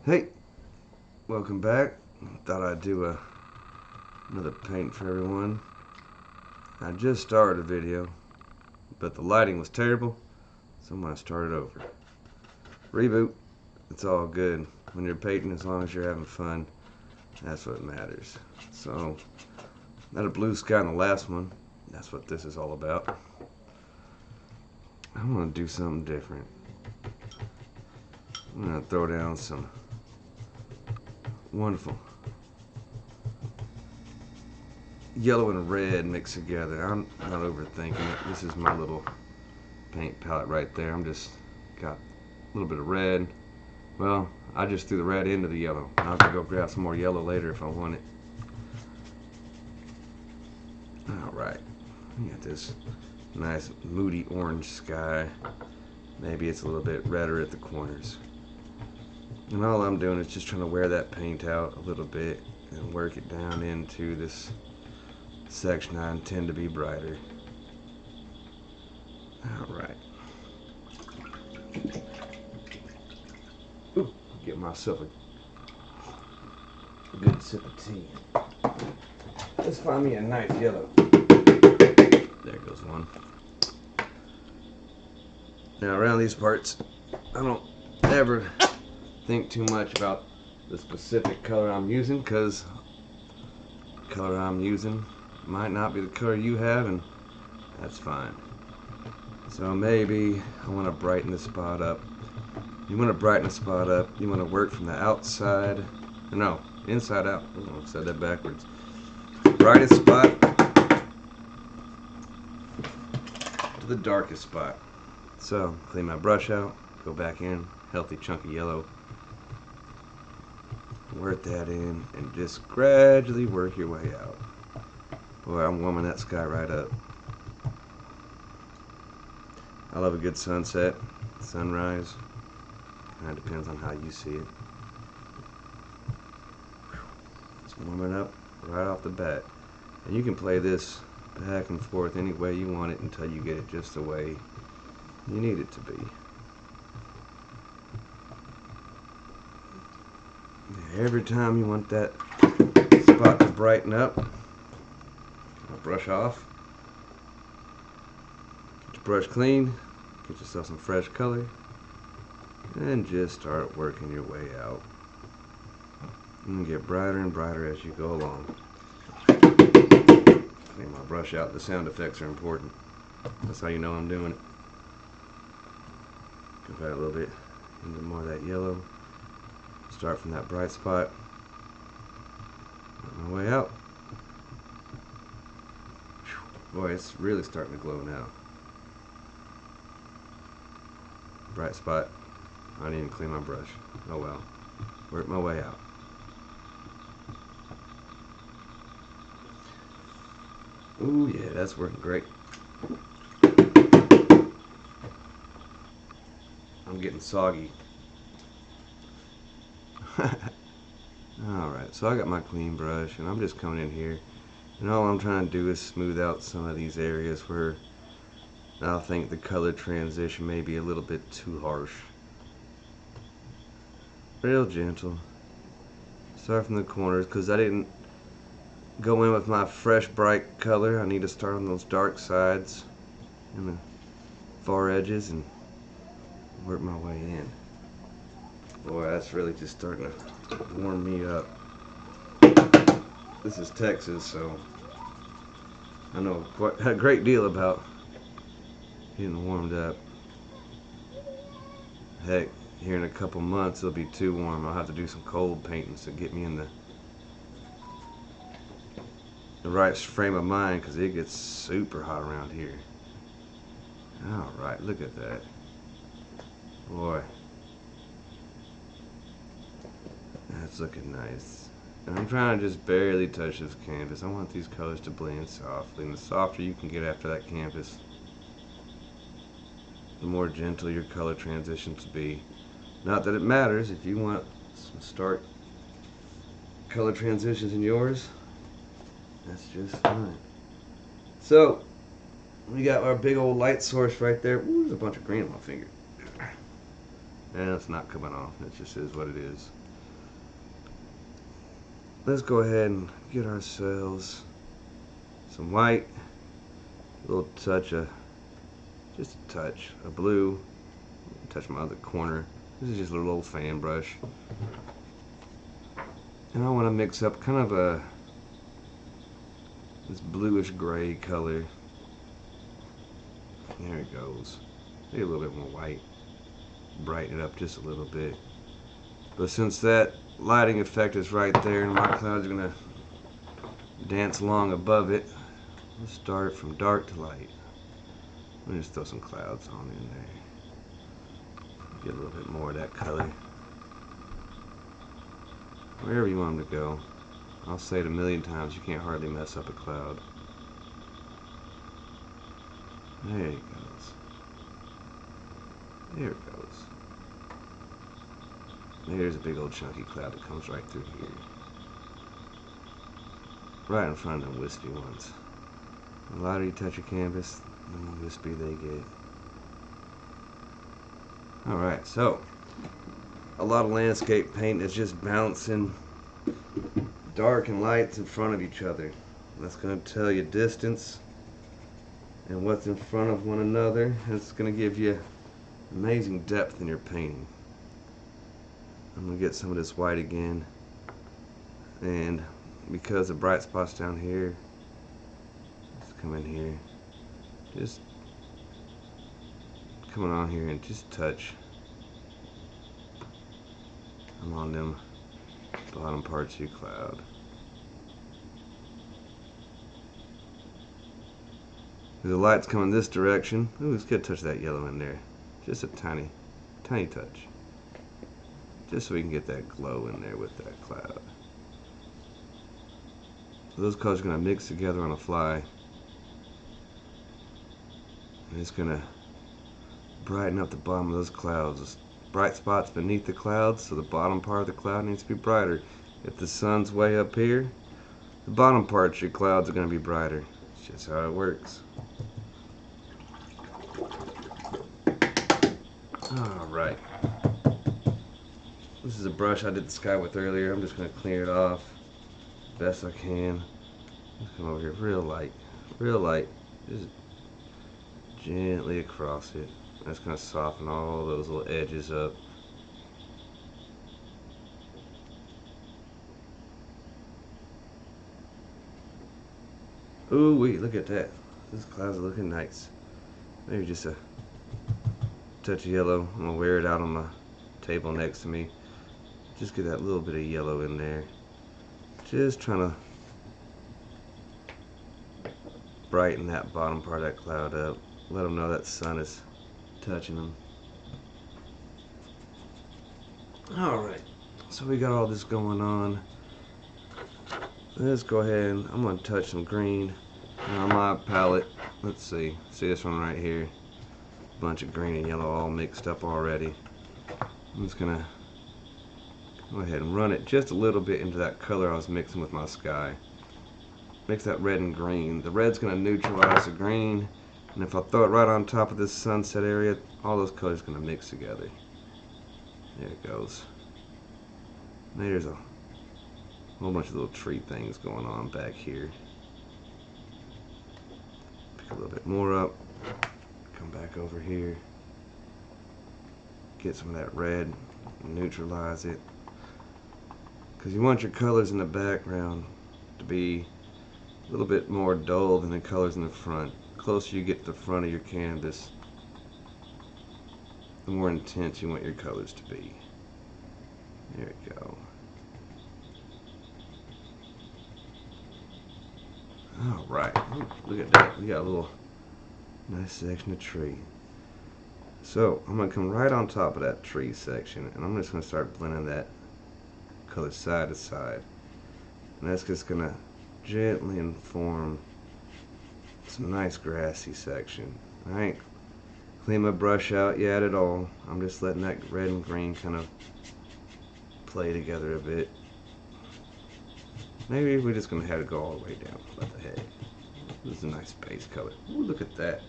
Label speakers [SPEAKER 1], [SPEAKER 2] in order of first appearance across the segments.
[SPEAKER 1] Hey, welcome back. Thought I'd do another paint for everyone. I just started a video, but the lighting was terrible, so I'm gonna start it over. Reboot. It's all good. When you're painting, as long as you're having fun, that's what matters. So, not a blue sky in the last one. That's what this is all about. I'm gonna do something different. I'm gonna throw down some wonderful yellow and red mixed together. I'm not overthinking it. This is my little paint palette right there. I'm just got a little bit of red. Well, I just threw the red into the yellow. I'll have to go grab some more yellow later if I want it. Alright, we got this nice moody orange sky. Maybe it's a little bit redder at the corners. And all I'm doing is just trying to wear that paint out a little bit and work it down into this section I intend to be brighter. Alright. Ooh, get myself a good sip of tea. Let's find me a nice yellow. There goes one. Now around these parts, I don't ever think too much about the specific color I'm using, because the color I'm using might not be the color you have, and that's fine. So maybe I want to brighten the spot up. You want to brighten the spot up, you want to work from the outside, no, inside out. I said that backwards. Brightest spot to the darkest spot. So clean my brush out, go back in, healthy chunky yellow. Work that in and just gradually work your way out. Boy, I'm warming that sky right up. I love a good sunset, sunrise. Kind of depends on how you see it. It's warming up right off the bat. And you can play this back and forth any way you want it until you get it just the way you need it to be. Every time you want that spot to brighten up, I'll brush off. Get your brush clean, get yourself some fresh color, and just start working your way out. And get brighter and brighter as you go along. Clean my brush out. The sound effects are important. That's how you know I'm doing it. Go back a little bit into more of that yellow. Start from that bright spot. On my way out. Boy, it's really starting to glow now. Bright spot. I didn't even clean my brush. Oh well. Work my way out. Ooh yeah, that's working great. I'm getting soggy. Alright, so I got my clean brush and I'm just coming in here, and all I'm trying to do is smooth out some of these areas where I think the color transition may be a little bit too harsh. Real gentle. Start from the corners, because I didn't go in with my fresh bright color. I need to start on those dark sides and the far edges and work my way in. Boy, that's really just starting to warm me up. This is Texas, so I know quite a great deal about getting warmed up. Heck, here in a couple months it'll be too warm. I'll have to do some cold paintings to get me in the right frame of mind, because it gets super hot around here. Alright, look at that. Boy, that's looking nice. And I'm trying to just barely touch this canvas. I want these colors to blend softly, and the softer you can get after that canvas, the more gentle your color transitions be. Not that it matters if you want some stark color transitions in yours, that's just fine. So we got our big old light source right there. Ooh, there's a bunch of green on my finger. And it's not coming off. It just is what it is. let's go ahead and get ourselves some white, a little touch of, just a touch of blue, touch my other corner. This is just a little old fan brush. And I want to mix up kind of this bluish gray color. There it goes. Maybe a little bit more white. Brighten it up just a little bit. But since that lighting effect is right there and my clouds are going to dance along above it, let's start from dark to light. Let me just throw some clouds on in there. Get a little bit more of that color. Wherever you want them to go. I'll say it a million times, you can't hardly mess up a cloud. There it goes. There it goes. There's a big old chunky cloud that comes right through here. Right in front of them wispy ones. The lighter you touch your canvas, the more wispy they get. Alright, so a lot of landscape paint is just bouncing dark and lights in front of each other. That's going to tell you distance and what's in front of one another. It's going to give you amazing depth in your painting. I'm going to get some of this white again, and because the bright spots down here, let's come in here, just coming on here and just touch. I'm on them bottom parts of your cloud. The light's coming this direction. Ooh, let's get a touch of that yellow in there. Just a tiny, tiny touch. Just so we can get that glow in there with that cloud. So those colors are going to mix together on the fly. And it's going to brighten up the bottom of those clouds. There's bright spots beneath the clouds, so the bottom part of the cloud needs to be brighter. If the sun's way up here, the bottom parts of your clouds are going to be brighter. It's just how it works. Alright. This is a brush I did the sky with earlier. I'm just going to clear it off best I can. Just come over here real light. Real light. Just gently across it. That's going to soften all those little edges up. Ooh wee, look at that. These clouds are looking nice. Maybe just a touch of yellow. I'm going to wear it out on my table next to me. Just get that little bit of yellow in there. Just trying to brighten that bottom part of that cloud up. Let them know that sun is touching them. Alright, so we got all this going on. Let's go ahead and I'm going to touch some green on my palette. Let's see this one right here. Bunch of green and yellow all mixed up already. I'm just going to go ahead and run it just a little bit into that color I was mixing with my sky. Mix that red and green. The red's going to neutralize the green, and if I throw it right on top of this sunset area, all those colors are going to mix together. There it goes. There's a whole bunch of little tree things going on back here. Pick a little bit more up. Come back over here. Get some of that red, neutralize it. Because you want your colors in the background to be a little bit more dull than the colors in the front. The closer you get to the front of your canvas, the more intense you want your colors to be. There we go. Alright, look at that. We got a little nice section of tree. So I'm going to come right on top of that tree section, and I'm just going to start blending that color side to side, and that's just going to gently inform some nice grassy section. I ain't clean my brush out yet at all. I'm just letting that red and green kind of play together a bit. Maybe we're just going to have it go all the way down. What the heck? This is a nice base color. Ooh, look at that.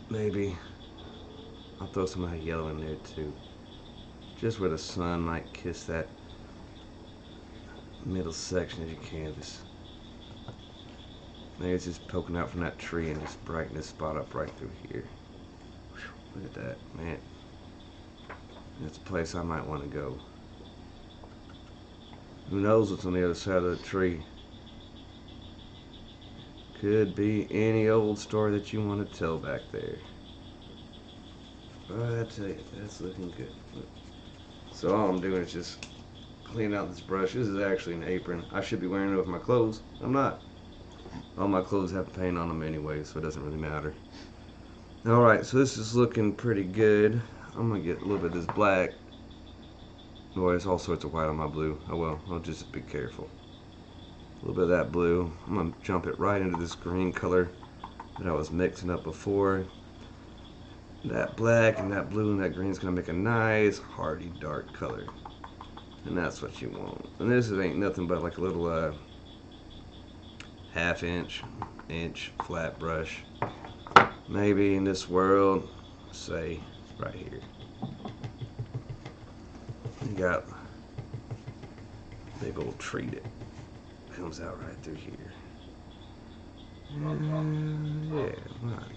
[SPEAKER 1] Maybe I'll throw some of that yellow in there too. Just where the sun might kiss that middle section of your canvas. Maybe it's just poking out from that tree and just brighten this spot up right through here. Whew, look at that, man. That's a place I might want to go. Who knows what's on the other side of the tree? Could be any old story that you want to tell back there. But I tell you, that's looking good. So all I'm doing is just cleaning out this brush. This is actually an apron. I should be wearing it with my clothes. I'm not. All my clothes have paint on them anyway, so it doesn't really matter. Alright, so this is looking pretty good. I'm going to get a little bit of this black. Boy, there's all sorts of white on my blue. Oh well, I'll just be careful. A little bit of that blue. I'm going to jump it right into this green color that I was mixing up before. That black and that blue and that green is going to make a nice, hearty, dark color. And that's what you want. And this ain't nothing but like a little half-inch, inch flat brush. Maybe in this world, say right here. You got a big old tree that comes out right through here. Yeah, why not?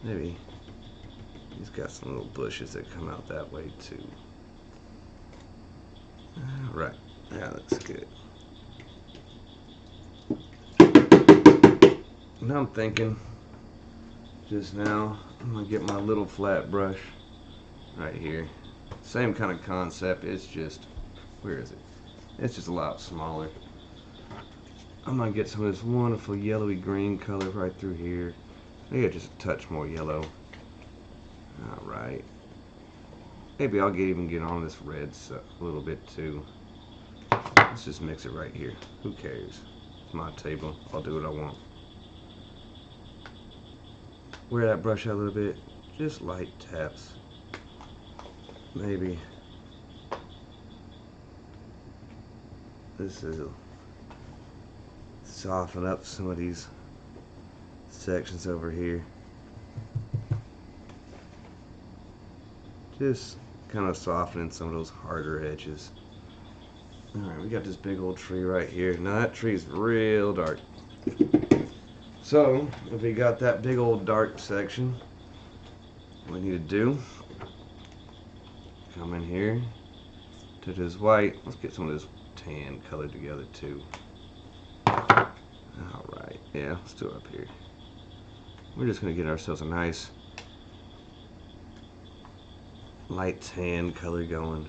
[SPEAKER 1] Maybe he's got some little bushes that come out that way too. Alright, that looks good. Now I'm thinking, just now, I'm going to get my little flat brush right here. Same kind of concept, it's just, where is it? It's just a lot smaller. I'm going to get some of this wonderful yellowy green color right through here. Maybe just a touch more yellow. Alright. Maybe I'll even get on this red a little bit too. Let's just mix it right here. Who cares? It's my table. I'll do what I want. Wear that brush out a little bit. Just light taps. Maybe this will soften up some of these sections over here. Just kind of softening some of those harder edges. Alright, we got this big old tree right here. Now that tree's real dark. So, if we got that big old dark section, what we need to do, come in here to this white. Let's get some of this tan color together too. Alright, yeah, let's do it up here. We're just going to get ourselves a nice light tan color going.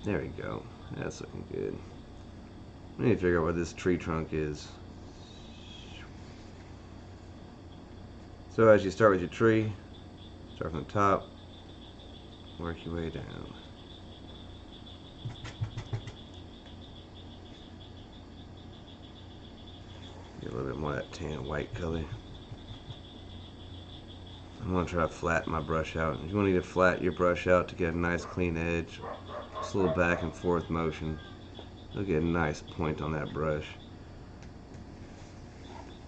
[SPEAKER 1] There we go. That's looking good. I need to figure out what this tree trunk is. So as you start with your tree, start from the top, work your way down. Get a little bit more of that tan white color. I'm going to try to flatten my brush out. You want to need to flatten your brush out to get a nice clean edge. Just a little back and forth motion. You'll get a nice point on that brush.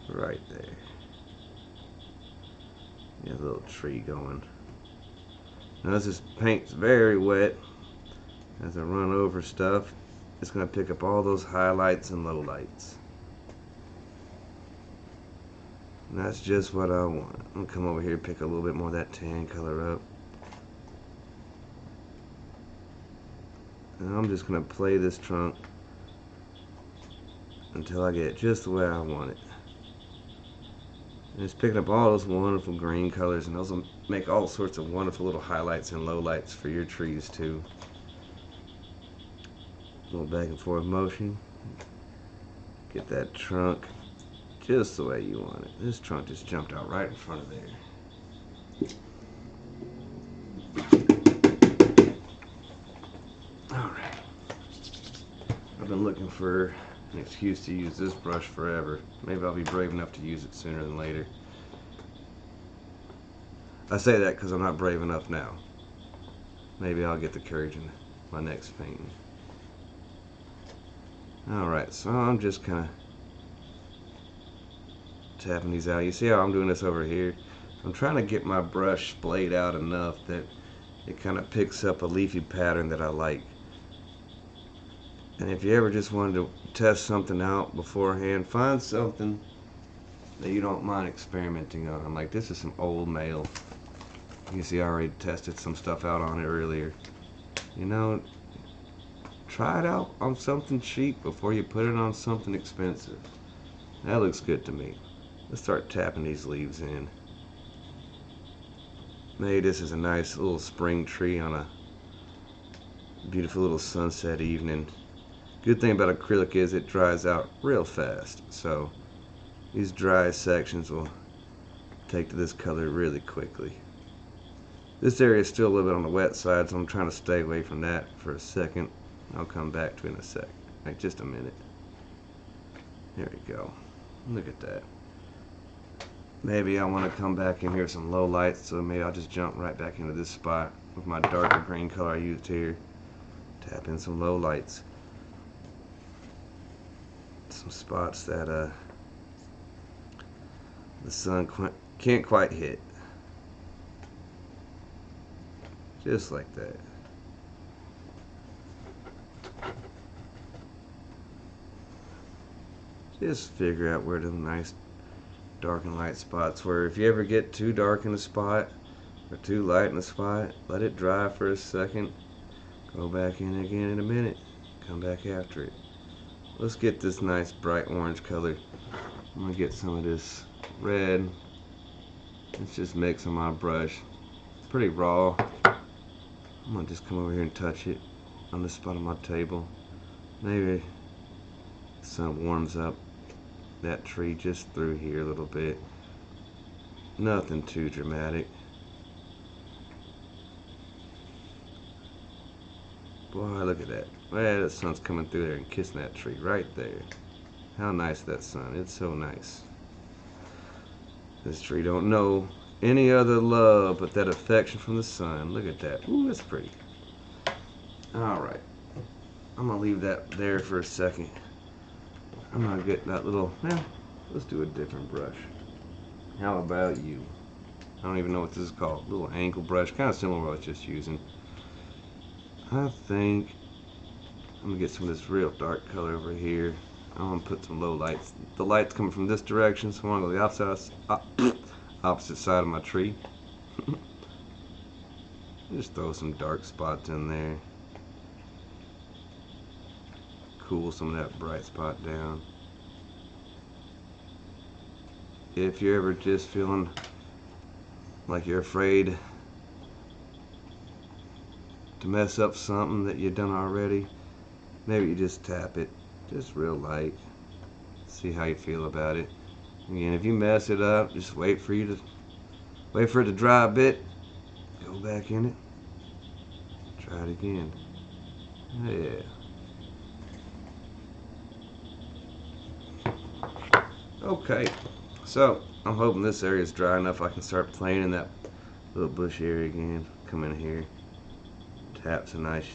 [SPEAKER 1] Right there. Get a little tree going. Now as this paint's very wet, as I run over stuff, it's going to pick up all those highlights and lowlights. And that's just what I want. I'm going to come over here and pick a little bit more of that tan color up. And I'm just going to play this trunk until I get it just the way I want it. And it's picking up all those wonderful green colors, and those will make all sorts of wonderful little highlights and lowlights for your trees too. A little back and forth motion. Get that trunk just the way you want it. This trunk just jumped out right in front of there. Alright. I've been looking for an excuse to use this brush forever. Maybe I'll be brave enough to use it sooner than later. I say that because I'm not brave enough now. Maybe I'll get the courage in my next painting. Alright, so I'm just kind of tapping these out. You see how I'm doing this over here? I'm trying to get my brush splayed out enough that it kind of picks up a leafy pattern that I like. And if you ever just wanted to test something out beforehand, find something that you don't mind experimenting on. Like, this is some old mail. You see, I already tested some stuff out on it earlier. You know, try it out on something cheap before you put it on something expensive. That looks good to me. Let's start tapping these leaves in. Maybe this is a nice little spring tree on a beautiful little sunset evening. Good thing about acrylic is it dries out real fast, so these dry sections will take to this color really quickly. This area is still a little bit on the wet side, so I'm trying to stay away from that for a second. I'll come back to it in a sec, like just a minute. There we go. Look at that. Maybe I want to come back in here with some low lights, so maybe I'll just jump right back into this spot with my darker green color I used here. Tap in some low lights. Some spots that the sun can't quite hit. Just like that. Just figure out where the nice dark and light spots were. If you ever get too dark in a spot or too light in a spot, let it dry for a second. Go back in again in a minute. Come back after it. Let's get this nice bright orange color. I'm going to get some of this red. Let's just mix on my brush. It's pretty raw. I'm going to just come over here and touch it on the spot on my table. Maybe the sun warms up that tree just through here a little bit. Nothing too dramatic. Boy, look at that. Well, the sun's coming through there and kissing that tree right there. How nice that sun. It's so nice. This tree don't know any other love but that affection from the sun. Look at that. Ooh, that's pretty. Alright. I'm going to leave that there for a second. I'm going to get that little, let's do a different brush. How about you? I don't even know what this is called. Little angle brush. Kind of similar to what I was just using. I think I'm going to get some of this real dark color over here. I'm going to put some low lights. The light's coming from this direction, so I'm going to go the opposite side of my tree. Just throw some dark spots in there. Cool some of that bright spot down. If you're ever just feeling like you're afraid to mess up something that you've done already, maybe you just tap it, just real light. See how you feel about it. Again, if you mess it up, just wait for it to dry a bit. Go back in it. Try it again. Yeah. Okay, so I'm hoping this area is dry enough I can start playing in that little bush area again. Come in here, tap some nice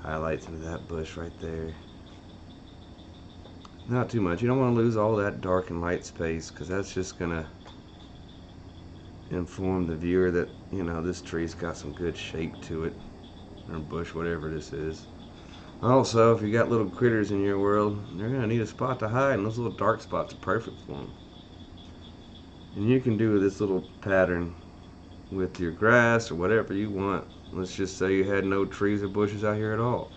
[SPEAKER 1] highlights into that bush right there. Not too much. You don't want to lose all that dark and light space, because that's just going to inform the viewer that, you know, this tree's got some good shape to it, or bush, whatever this is. Also, if you got little critters in your world, they're going to need a spot to hide, and those little dark spots are perfect for them. And you can do this little pattern with your grass or whatever you want. Let's just say you had no trees or bushes out here at all.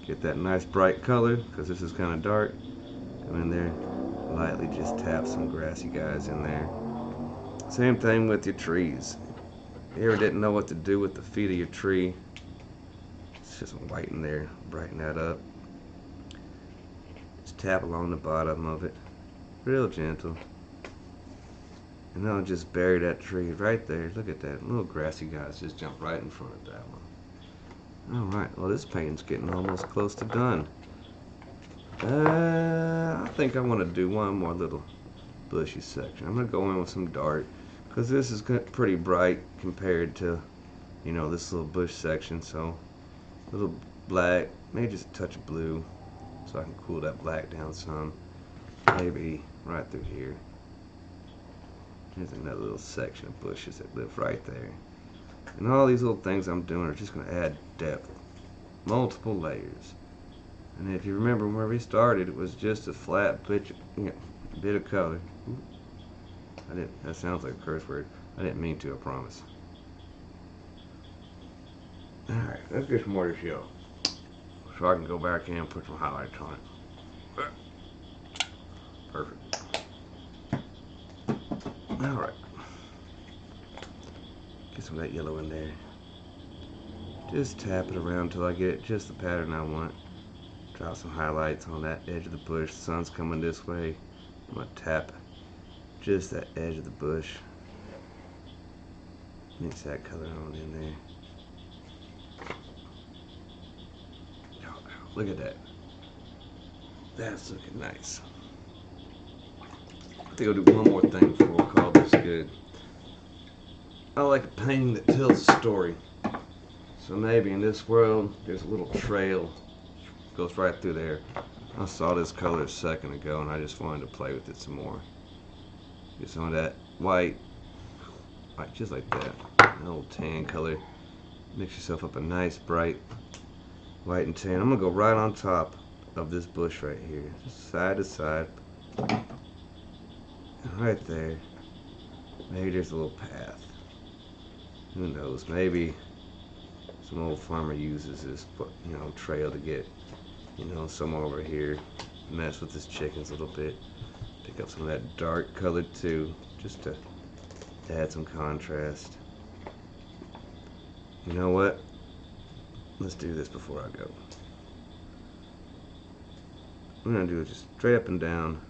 [SPEAKER 1] Get that nice bright color, because this is kind of dark. Come in there, lightly just tap some grassy guys in there. Same thing with your trees. If you ever didn't know what to do with the feet of your tree, just some white in there, brighten that up. Just tap along the bottom of it, real gentle, and I'll just bury that tree right there. Look at that, little grassy guys just jump right in front of that one. Alright, well, this painting's getting almost close to done. I think I want to do one more little bushy section. I'm going to go in with some dark, because this is pretty bright compared to, you know, this little bush section. So a little black, maybe just a touch of blue, so I can cool that black down some. Maybe right through here. There's another little section of bushes that live right there. And all these little things I'm doing are just going to add depth. Multiple layers. And if you remember where we started, it was just a flat bit of color. Ooh, that sounds like a curse word. I didn't mean to, I promise. Alright, let's get some more of this yellow, so I can go back in and put some highlights on it. Perfect. Alright. Get some of that yellow in there. Just tap it around until I get it just the pattern I want. Draw some highlights on that edge of the bush. The sun's coming this way. I'm going to tap just that edge of the bush. Mix that color on in there. Oh, look at that. That's looking nice. I think I'll do one more thing before we'll call this good. I like a painting that tells a story. So maybe in this world, there's a little trail. Goes right through there. I saw this color a second ago and I just wanted to play with it some more. Get some of that white, just like that. An old tan color. Mix yourself up a nice bright white and tan. I'm gonna go right on top of this bush right here, just side to side. And right there, maybe there's a little path. Who knows? Maybe some old farmer uses this, trail to get, somewhere over here. Mess with his chickens a little bit. Pick up some of that dark color too, just to add some contrast. You know what? Let's do this before I go. I'm gonna do it just straight up and down.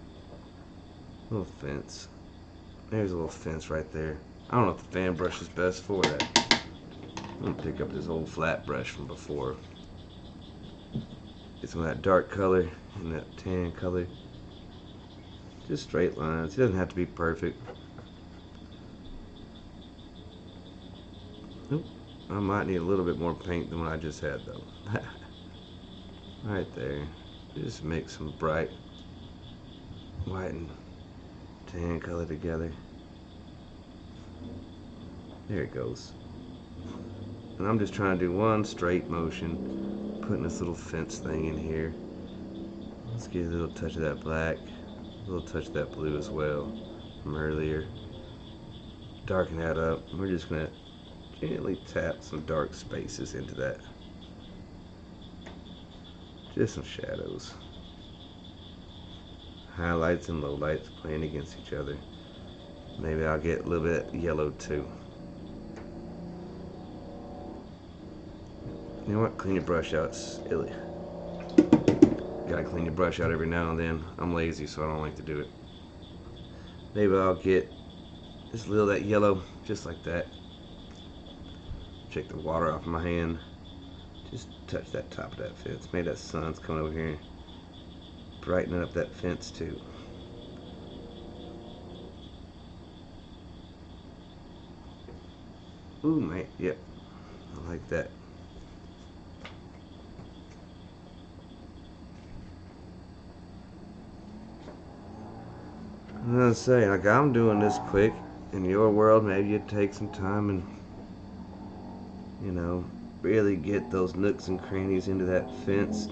[SPEAKER 1] Little fence. There's a little fence right there. I don't know if the fan brush is best for that. I'm gonna pick up this old flat brush from before. Get some of that dark color and that tan color. Just straight lines. It doesn't have to be perfect. Oop. I might need a little bit more paint than what I just had though. Right there. Just mix some bright white and tan color together. There it goes. And I'm just trying to do one straight motion, putting this little fence thing in here. Let's get a little touch of that black, a little touch of that blue as well from earlier. Darken that up. We're just going to gently tap some dark spaces into that. Just some shadows. Highlights and lowlights playing against each other. Maybe I'll get a little bit yellow too. You know what? Clean your brush out. It's silly. You gotta clean your brush out every now and then. I'm lazy, so I don't like to do it. Maybe I'll get just a little of that yellow, just like that. Check the water off my hand. Just touch that top of that fence. Maybe that sun's coming over here, brightening up that fence too. Ooh, man, yep, I like that. I'm gonna say, like, I'm doing this quick. In your world, maybe you'd take some time and, really get those nooks and crannies into that fence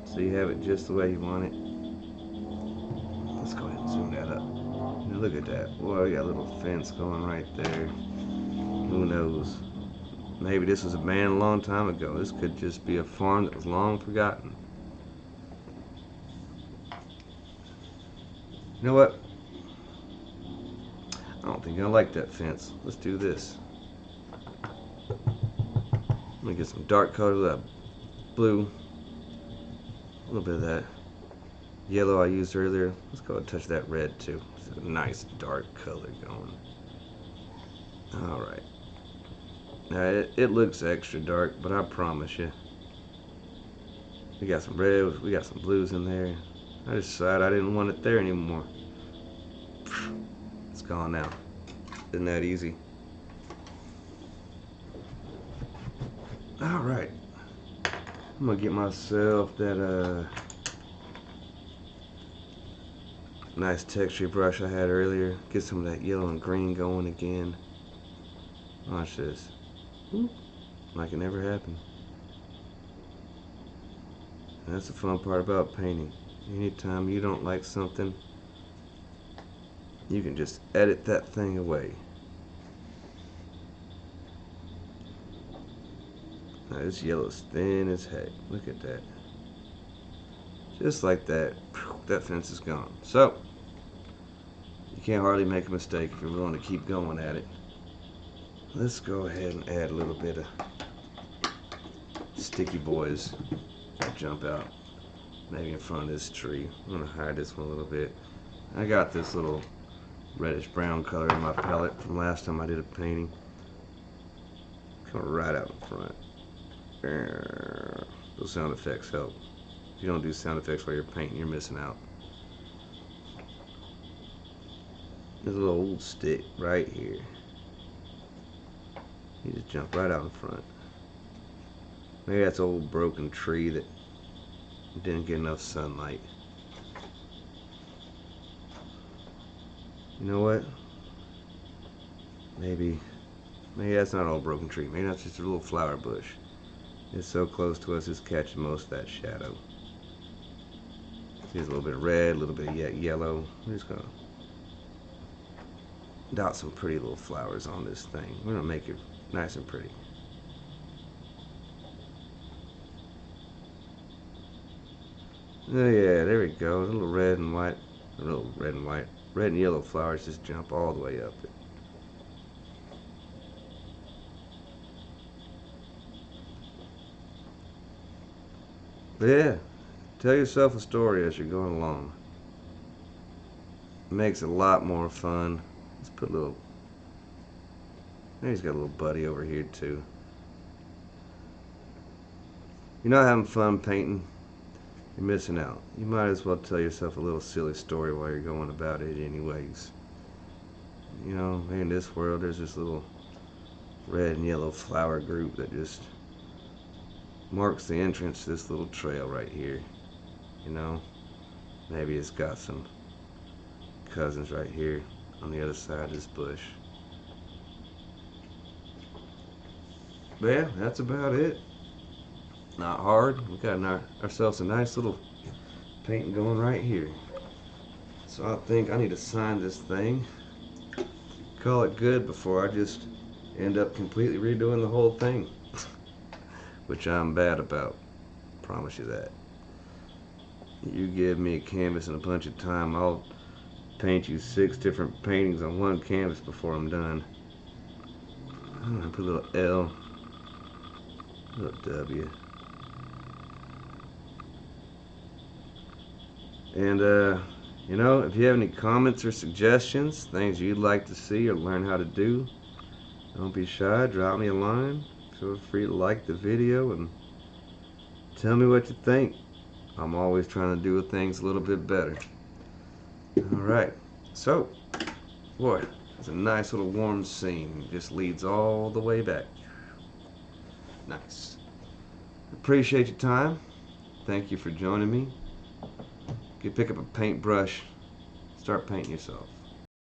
[SPEAKER 1] so you have it just the way you want it. Let's go ahead and zoom that up. Now look at that. Boy, we got a little fence going right there. Who knows? Maybe this was abandoned a long time ago. This could just be a farm that was long forgotten. You know what? I don't think I like that fence. Let's do this. I'm gonna get some dark color of that blue. A little bit of that yellow I used earlier. Let's go and touch that red too. It's a nice dark color going. Alright. Now it looks extra dark, but I promise you. We got some red, we got some blues in there. I decided I didn't want it there anymore. It's gone now. Isn't that easy? Alright. I'm gonna get myself that nice texture brush I had earlier. Get some of that yellow and green going again. Watch this. Like it never happened. And that's the fun part about painting. Anytime you don't like something, you can just edit that thing away. Now this yellow's thin as heck. Look at that. Just like that, that fence is gone. So, you can't hardly make a mistake if you're willing to keep going at it. Let's go ahead and add a little bit of sticky boys that jump out maybe in front of this tree. I'm going to hide this one a little bit. I got this little reddish brown color in my palette from last time I did a painting. Coming right out in front. Those sound effects help. If you don't do sound effects while you're painting, you're missing out. There's a little old stick right here. You just jump right out in front. Maybe that's an old broken tree that didn't get enough sunlight. You know what? Maybe that's not an old broken tree. Maybe that's just a little flower bush. It's so close to us, it's catching most of that shadow. Here's a little bit of red, a little bit of yellow. We're just gonna dot some pretty little flowers on this thing. We're gonna make it nice and pretty. Oh yeah, there we go. A little red and white, red and yellow flowers just jump all the way up it. But yeah, tell yourself a story as you're going along. It makes it a lot more fun. Let's put a little, maybe he's got a little buddy over here too. You're not having fun painting, you're missing out. You might as well tell yourself a little silly story while you're going about it anyways. You know, in this world there's this little red and yellow flower group that just marks the entrance to this little trail right here. You know, maybe it's got some cousins right here on the other side of this bush. But yeah, that's about it. Not hard. We got ourselves a nice little painting going right here. So I think I need to sign this thing, call it good before I just end up completely redoing the whole thing. Which I'm bad about, promise you that. You give me a canvas and a bunch of time, I'll paint you 6 different paintings on one canvas before I'm done. I'm gonna put a little L, a little W. And you know, if you have any comments or suggestions, things you'd like to see or learn how to do, don't be shy, drop me a line. Feel free to like the video and tell me what you think. I'm always trying to do things a little bit better. Alright, so, boy, it's a nice little warm scene. It just leads all the way back. Nice. Appreciate your time. Thank you for joining me. Pick up a paintbrush, start painting yourself.